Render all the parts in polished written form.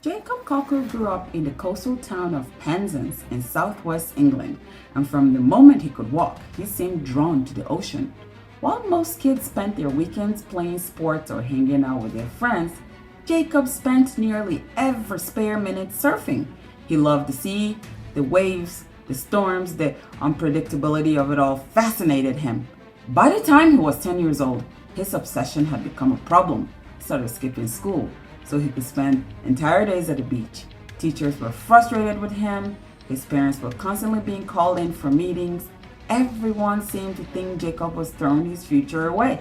Jacob Cockle grew up in the coastal town of Penzance in southwest England, and from the moment he could walk, he seemed drawn to the ocean. While most kids spent their weekends playing sports or hanging out with their friends, Jacob spent nearly every spare minute surfing. He loved the sea, the waves, the storms, the unpredictability of it all fascinated him. By the time he was 10 years old, his obsession had become a problem. He started skipping school so he could spend entire days at the beach. Teachers were frustrated with him. His parents were constantly being called in for meetings. Everyone seemed to think Jacob was throwing his future away.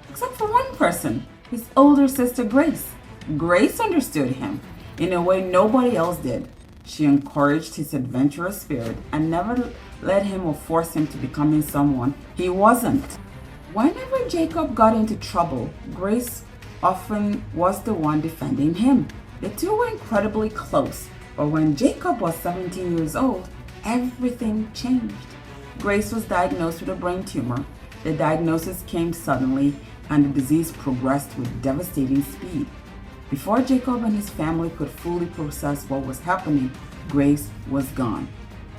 Except for one person, his older sister Grace. Grace understood him in a way nobody else did. She encouraged his adventurous spirit and never led him or forced him to becoming someone he wasn't. Whenever Jacob got into trouble, Grace often was the one defending him. The two were incredibly close, but when Jacob was 17 years old, everything changed. Grace was diagnosed with a brain tumor. The diagnosis came suddenly, and the disease progressed with devastating speed. Before Jacob and his family could fully process what was happening, Grace was gone.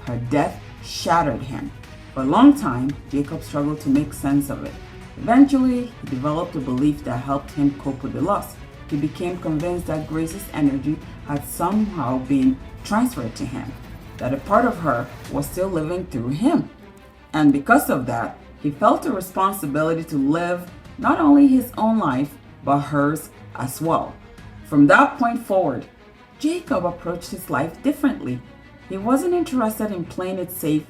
Her death shattered him. For a long time, Jacob struggled to make sense of it. Eventually, he developed a belief that helped him cope with the loss. He became convinced that Grace's energy had somehow been transferred to him, that a part of her was still living through him. And because of that, he felt a responsibility to live not only his own life, but hers as well. From that point forward, Jacob approached his life differently. He wasn't interested in playing it safe.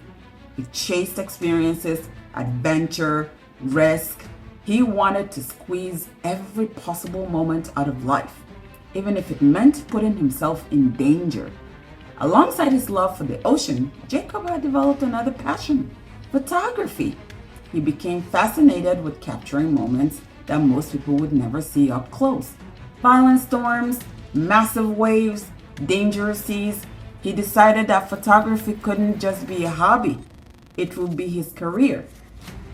He chased experiences, adventure, risk. He wanted to squeeze every possible moment out of life, even if it meant putting himself in danger. Alongside his love for the ocean, Jacob had developed another passion: photography. He became fascinated with capturing moments that most people would never see up close. Violent storms, massive waves, dangerous seas. He decided that photography couldn't just be a hobby, it would be his career.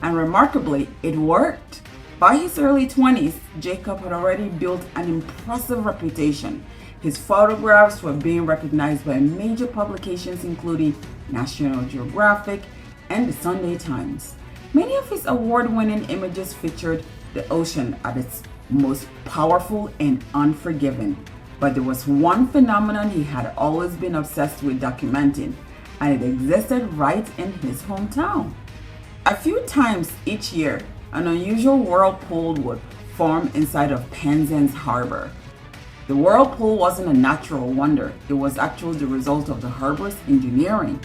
And remarkably, it worked. By his early 20s, Jacob had already built an impressive reputation. His photographs were being recognized by major publications including National Geographic and the Sunday Times. Many of his award-winning images featured the ocean at its most powerful and unforgiving. But there was one phenomenon he had always been obsessed with documenting, and it existed right in his hometown. A few times each year, an unusual whirlpool would form inside of Penzance Harbor. The whirlpool wasn't a natural wonder, it was actually the result of the harbor's engineering.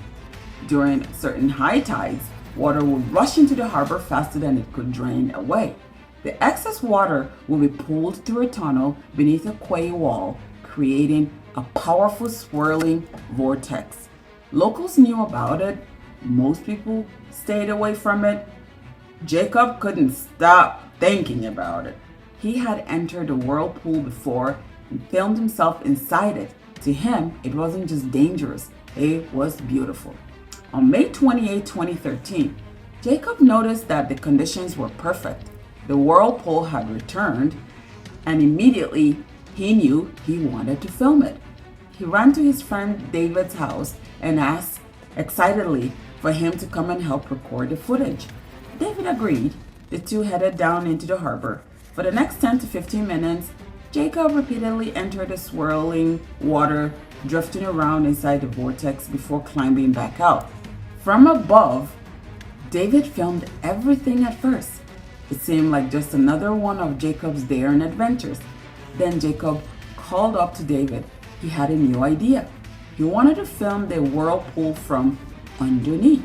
During certain high tides, water would rush into the harbor faster than it could drain away. The excess water will be pulled through a tunnel beneath a quay wall, creating a powerful swirling vortex. Locals knew about it. Most people stayed away from it. Jacob couldn't stop thinking about it. He had entered a whirlpool before and filmed himself inside it. To him, it wasn't just dangerous, it was beautiful. On May 28, 2013, Jacob noticed that the conditions were perfect. The whirlpool had returned, and immediately he knew he wanted to film it. He ran to his friend David's house and asked excitedly for him to come and help record the footage. David agreed. The two headed down into the harbor. For the next 10 to 15 minutes, Jacob repeatedly entered the swirling water, drifting around inside the vortex before climbing back out. From above, David filmed everything at first. It seemed like just another one of Jacob's daring adventures. Then Jacob called up to David. He had a new idea. He wanted to film the whirlpool from underneath.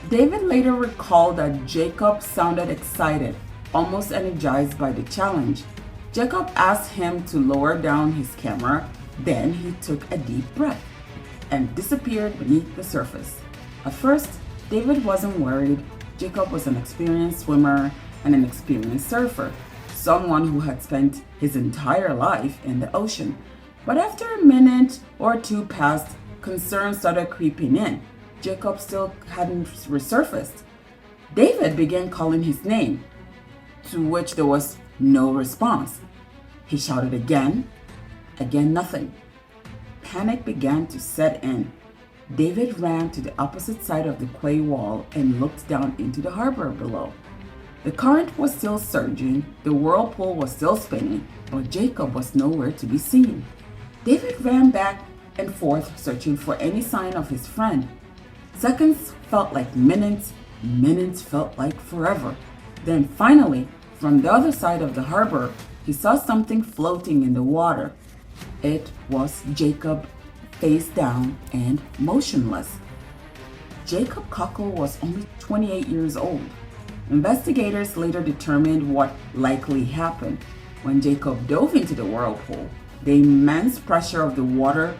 David later recalled that Jacob sounded excited, almost energized by the challenge. Jacob asked him to lower down his camera, then he took a deep breath and disappeared beneath the surface. At first, David wasn't worried. Jacob was an experienced swimmer and an experienced surfer, someone who had spent his entire life in the ocean. But after a minute or two passed, concerns started creeping in. Jacob still hadn't resurfaced. David began calling his name, to which there was no response. He shouted again Again, nothing. Panic began to set in. David ran to the opposite side of the quay wall and looked down into the harbor below. The current was still surging, the whirlpool was still spinning, but Jacob was nowhere to be seen. David ran back and forth, searching for any sign of his friend. Seconds felt like minutes, minutes felt like forever. Then finally, from the other side of the harbor, he saw something floating in the water. It was Jacob, face down and motionless. Jacob Cockle was only 28 years old. Investigators later determined what likely happened. When Jacob dove into the whirlpool, the immense pressure of the water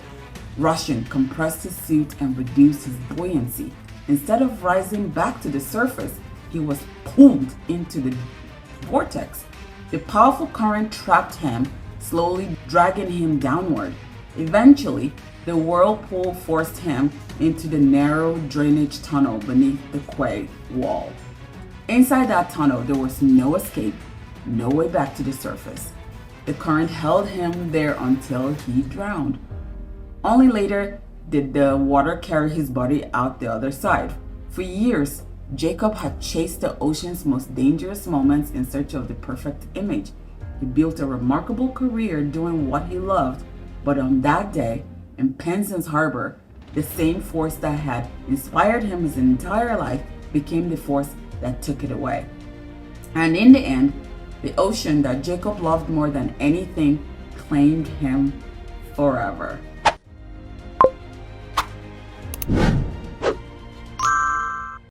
rushing compressed his suit and reduced his buoyancy. Instead of rising back to the surface, he was pulled into the vortex. The powerful current trapped him, slowly dragging him downward. Eventually, the whirlpool forced him into the narrow drainage tunnel beneath the quay wall. Inside that tunnel, there was no escape, no way back to the surface. The current held him there until he drowned. Only later did the water carry his body out the other side. For years, Jacob had chased the ocean's most dangerous moments in search of the perfect image. He built a remarkable career doing what he loved, but on that day, in Penzance Harbor, the same force that had inspired him his entire life became the force that took it away. And in the end, the ocean that Jacob loved more than anything claimed him forever.